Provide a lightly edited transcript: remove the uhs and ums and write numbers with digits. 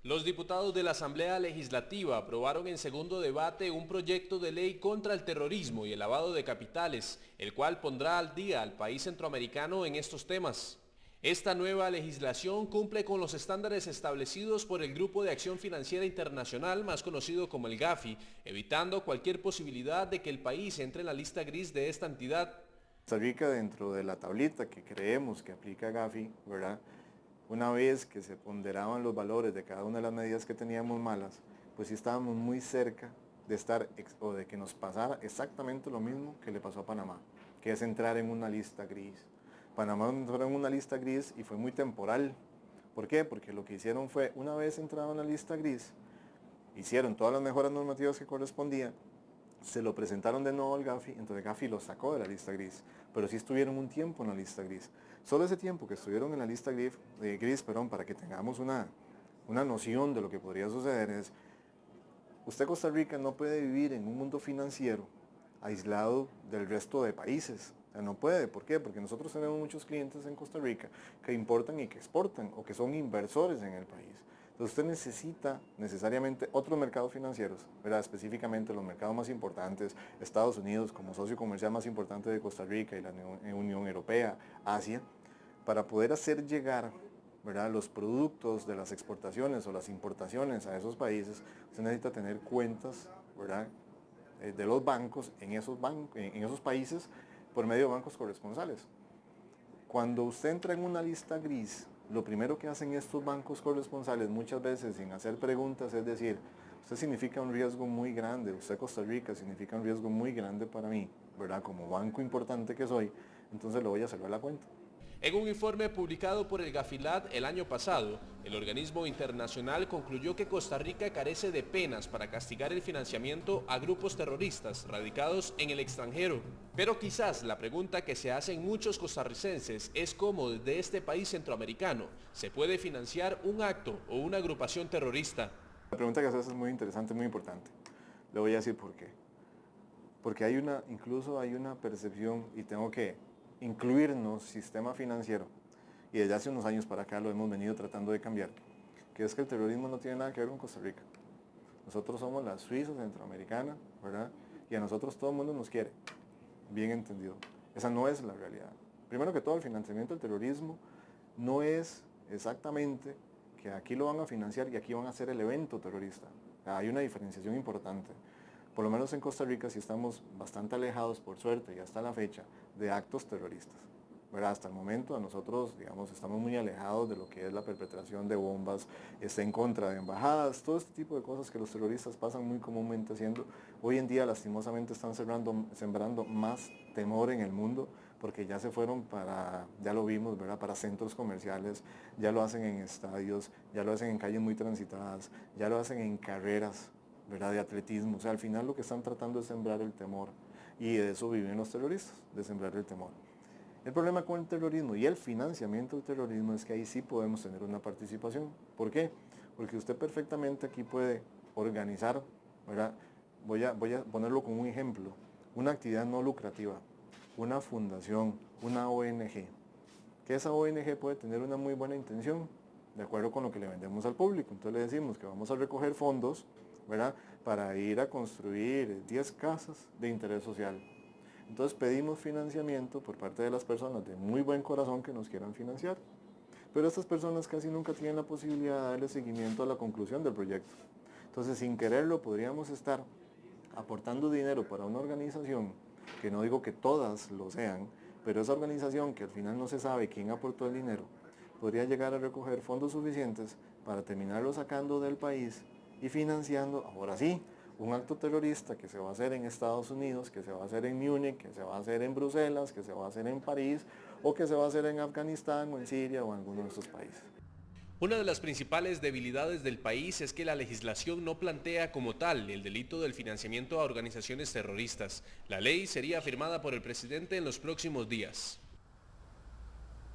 Los diputados de la Asamblea Legislativa aprobaron en segundo debate un proyecto de ley contra el terrorismo y el lavado de capitales, el cual pondrá al día al país centroamericano en estos temas. Esta nueva legislación cumple con los estándares establecidos por el Grupo de Acción Financiera Internacional, más conocido como el GAFI, evitando cualquier posibilidad de que el país entre en la lista gris de esta entidad. Costa Rica, dentro de la tablita que creemos que aplica GAFI, ¿verdad? Una vez que se ponderaban los valores de cada una de las medidas que teníamos malas, pues sí estábamos muy cerca de estar o de que nos pasara exactamente lo mismo que le pasó a Panamá, que es entrar en una lista gris. Panamá entró en una lista gris y fue muy temporal. ¿Por qué? Porque lo que hicieron fue, una vez entrado en la lista gris, hicieron todas las mejoras normativas que correspondían, se lo presentaron de nuevo al GAFI, entonces GAFI lo sacó de la lista gris, pero sí estuvieron un tiempo en la lista gris. Solo ese tiempo que estuvieron en la lista gris, para que tengamos una noción de lo que podría suceder es, usted Costa Rica no puede vivir en un mundo financiero aislado del resto de países. O sea, no puede. ¿Por qué? Porque nosotros tenemos muchos clientes en Costa Rica que importan y que exportan o que son inversores en el país. Entonces usted necesita necesariamente otros mercados financieros, ¿verdad? Específicamente los mercados más importantes, Estados Unidos como socio comercial más importante de Costa Rica y la Unión Europea, Asia, para poder hacer llegar, ¿verdad?, los productos de las exportaciones o las importaciones a esos países. Usted necesita tener cuentas, ¿verdad?, de los bancos en esos países por medio de bancos corresponsales. Cuando usted entra en una lista gris, lo primero que hacen estos bancos corresponsales, muchas veces sin hacer preguntas, es decir, usted significa un riesgo muy grande, usted Costa Rica significa un riesgo muy grande para mí, ¿verdad?, como banco importante que soy, entonces le voy a cerrar la cuenta. En un informe publicado por el Gafilat el año pasado, el organismo internacional concluyó que Costa Rica carece de penas para castigar el financiamiento a grupos terroristas radicados en el extranjero. Pero quizás la pregunta que se hacen muchos costarricenses es cómo desde este país centroamericano se puede financiar un acto o una agrupación terrorista. La pregunta que haces es muy interesante, muy importante. Le voy a decir por qué. Porque incluso hay una percepción, y tengo que incluirnos sistema financiero, y desde hace unos años para acá lo hemos venido tratando de cambiar, que es que el terrorismo no tiene nada que ver con Costa Rica. Nosotros somos la Suiza centroamericana, ¿verdad? Y a nosotros todo el mundo nos quiere, bien entendido. Esa no es la realidad. Primero que todo, el financiamiento del terrorismo no es exactamente que aquí lo van a financiar y aquí van a hacer el evento terrorista. Hay una diferenciación importante. Por lo menos en Costa Rica sí estamos bastante alejados, por suerte, y hasta la fecha, de actos terroristas. ¿Verdad? Hasta el momento nosotros, digamos, estamos muy alejados de lo que es la perpetración de bombas, en contra de embajadas, todo este tipo de cosas que los terroristas pasan muy comúnmente haciendo. Hoy en día, lastimosamente, están sembrando más temor en el mundo, porque ya se fueron ya lo vimos, ¿verdad?, para centros comerciales, ya lo hacen en estadios, ya lo hacen en calles muy transitadas, ya lo hacen en carreras, ¿verdad?, de atletismo. O sea, al final lo que están tratando es sembrar el temor, y de eso viven los terroristas, de sembrar el temor. El problema con el terrorismo y el financiamiento del terrorismo es que ahí sí podemos tener una participación. ¿Por qué? Porque usted perfectamente aquí puede organizar, ¿verdad? Voy a ponerlo como un ejemplo, una actividad no lucrativa, una fundación, una ONG, que esa ONG puede tener una muy buena intención, de acuerdo con lo que le vendemos al público. Entonces le decimos que vamos a recoger fondos, ¿verdad?, para ir a construir 10 casas de interés social. Entonces pedimos financiamiento por parte de las personas de muy buen corazón que nos quieran financiar. Pero estas personas casi nunca tienen la posibilidad de darle seguimiento a la conclusión del proyecto. Entonces, sin quererlo, podríamos estar aportando dinero para una organización, que no digo que todas lo sean, pero esa organización que al final no se sabe quién aportó el dinero, podría llegar a recoger fondos suficientes para terminarlo sacando del país y financiando, ahora sí, un acto terrorista que se va a hacer en Estados Unidos, que se va a hacer en Múnich, que se va a hacer en Bruselas, que se va a hacer en París, o que se va a hacer en Afganistán o en Siria o en alguno de estos países. Una de las principales debilidades del país es que la legislación no plantea como tal el delito del financiamiento a organizaciones terroristas. La ley sería firmada por el presidente en los próximos días.